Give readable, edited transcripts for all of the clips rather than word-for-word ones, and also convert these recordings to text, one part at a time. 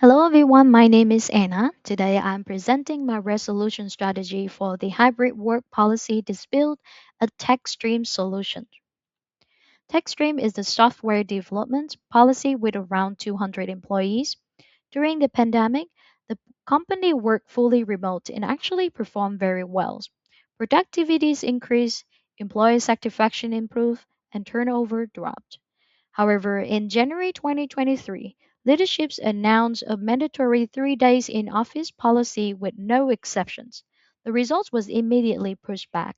Hello everyone, my name is Anna. Today I'm presenting my resolution strategy for the hybrid work policy dispute at TechStream Solutions. TechStream is the software development policy with around 200 employees. During the pandemic, the company worked fully remote and actually performed very well. Productivities increased, employee satisfaction improved, and turnover dropped. However, in January 2023, leadership announced a mandatory 3 days in office policy with no exceptions. The result was immediately pushed back.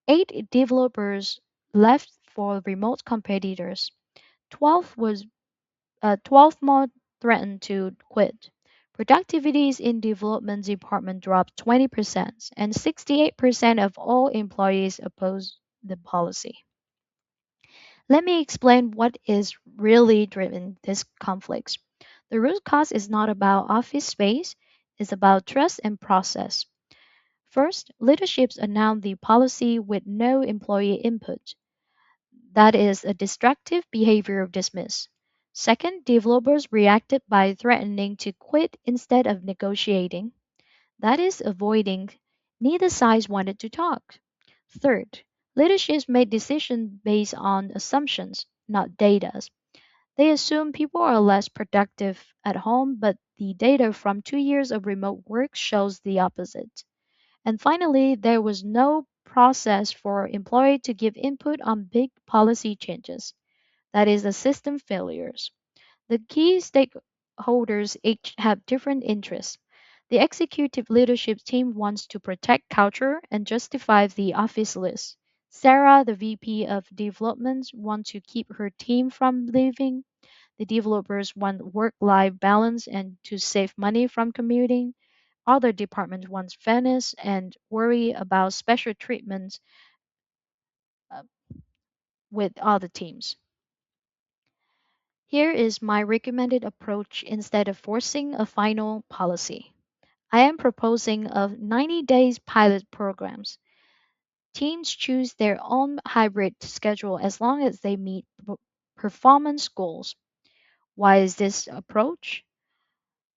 8 developers left for remote competitors. 12 more threatened to quit. Productivities in development department dropped 20%, and 68% of all employees opposed the policy. Let me explain what is really driving these conflicts. The root cause is not about office space, it's about trust and process. First, leaderships announced the policy with no employee input. That is a destructive behavior dismiss. Second, developers reacted by threatening to quit instead of negotiating. That is avoiding. Neither side wanted to talk. Third, leaderships made decisions based on assumptions, not data. They assume people are less productive at home, but the data from 2 years of remote work shows the opposite. And finally, there was no process for employee to give input on big policy changes. That is, the system failures. The key stakeholders each have different interests. The executive leadership team wants to protect culture and justify the office list. Sarah, the VP of development, wants to keep her team from leaving. The developers want work life balance and to save money from commuting. Other departments want fairness and worry about special treatment uh, with other teams. Here is my recommended approach instead of forcing a final policy. I am proposing a 90 days pilot programs. Teams choose their own hybrid schedule as long as they meet performance goals. Why is this approach?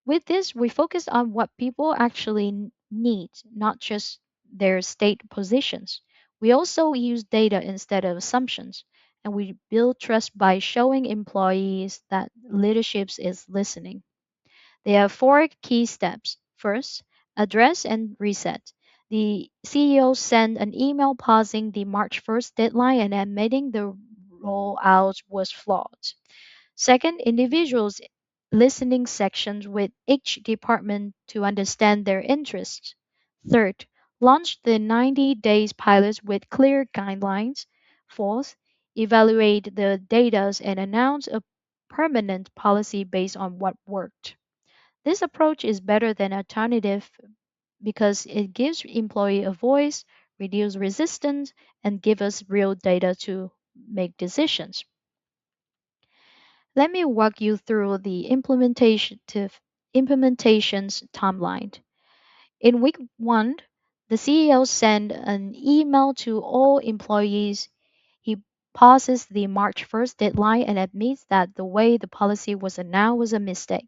With this, we focus on what people actually need, not just their state positions. We also use data instead of assumptions, and we build trust by showing employees that leadership is listening. There are four key steps. First, address and reset. The CEO sent an email pausing the March 1st deadline and admitting the rollout was flawed. Second, individuals listening sections with each department to understand their interests. Third, launch the 90 days pilots with clear guidelines. Fourth, evaluate the data and announce a permanent policy based on what worked. This approach is better than alternative because it gives employee a voice, reduce resistance, and give us real data to make decisions. Let me walk you through the implementation's timeline. In week 1, the CEO sent an email to all employees. He pauses the March 1st deadline and admits that the way the policy was announced was a mistake.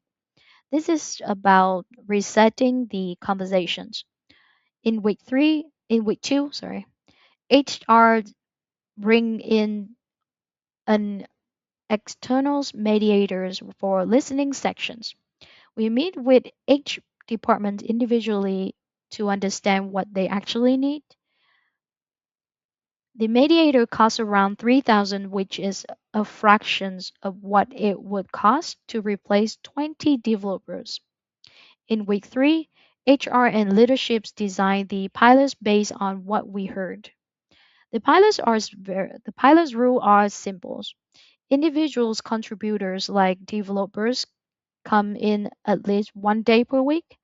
This is about resetting the conversations. In week 2, sorry, HR bring in an external mediators for listening sections. We meet with each department individually to understand what they actually need. The mediator costs around 3,000, which is a fraction of what it would cost to replace 20 developers. In week 3, HR and leaderships design the pilots based on what we heard. The pilots rule are simple. Individuals contributors like developers come in at least 1 day per week.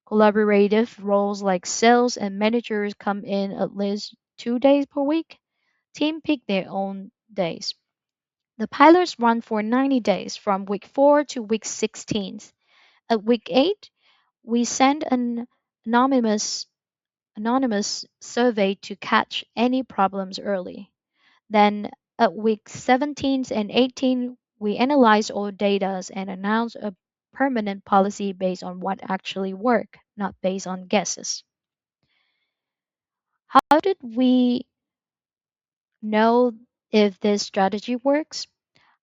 Collaborative roles like sales and managers come in at least 2 days per week. Team pick their own days. The pilots run for 90 days from week 4 to week 16. At week 8, we send an anonymous anonymous survey to catch any problems early. Then at week 17 and 18, we analyze all data and announce a permanent policy based on what actually work, not based on guesses. How did we know if this strategy works?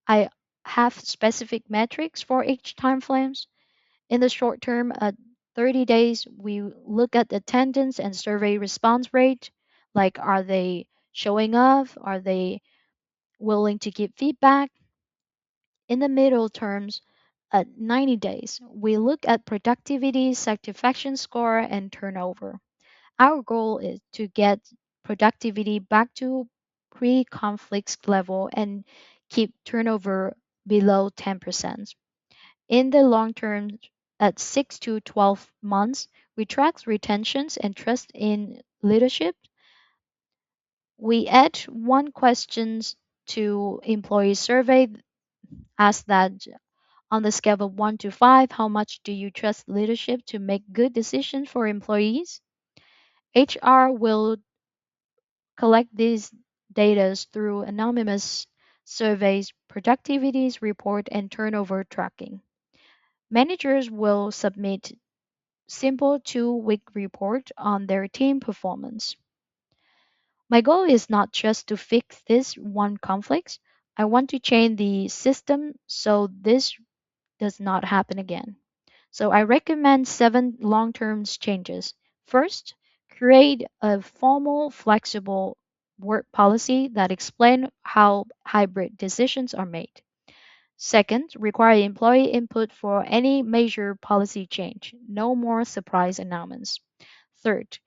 I have specific metrics for each time frames. In the short term, at 30 days, we look at attendance and survey response rate. Like, are they showing up? Are they willing to give feedback? In the middle terms, at 90 days, we look at productivity, satisfaction score, and turnover. Our goal is to get productivity back to pre conflict level and keep turnover below 10%. In the long term, at 6 to 12 months, we track retentions and trust in leadership. We add one questions to employee survey. Ask that on the scale of 1 to 5, how much do you trust leadership to make good decisions for employees? HR will collect these data through anonymous surveys, productivities report, and turnover tracking. Managers will submit simple 2-week report on their team performance. My goal is not just to fix this one conflict. I want to change the system so this does not happen again. So I recommend 7 long-term changes. First, create a formal, flexible work policy that explains how hybrid decisions are made. Second, require employee input for any major policy change. No more surprise announcements. Third,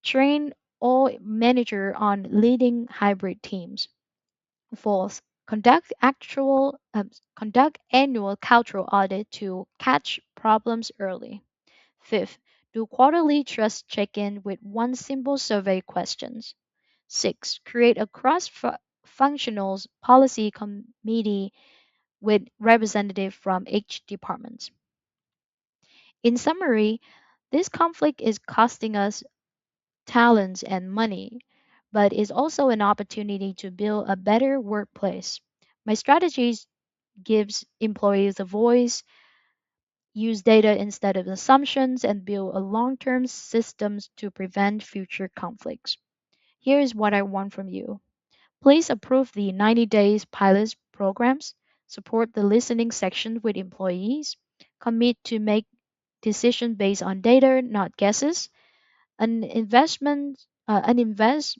train all manager on leading hybrid teams. Fourth, conduct annual cultural audit to catch problems early. Fifth, do quarterly trust check-in with one simple survey questions. Six, create a cross-functional policy committee with representative from each department. In summary, this conflict is costing us talents and money, but is also an opportunity to build a better workplace. My strategies gives employees a voice, use data instead of assumptions, and build a long-term systems to prevent future conflicts. Here is what I want from you. Please approve the 90 days pilot programs, support the listening section with employees, commit to make decisions based on data, not guesses, an investment, an invest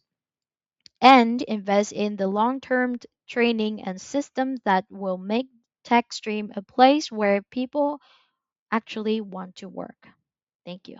and invest in the long-term training and systems that will make TechStream a place where people actually want to work. Thank you.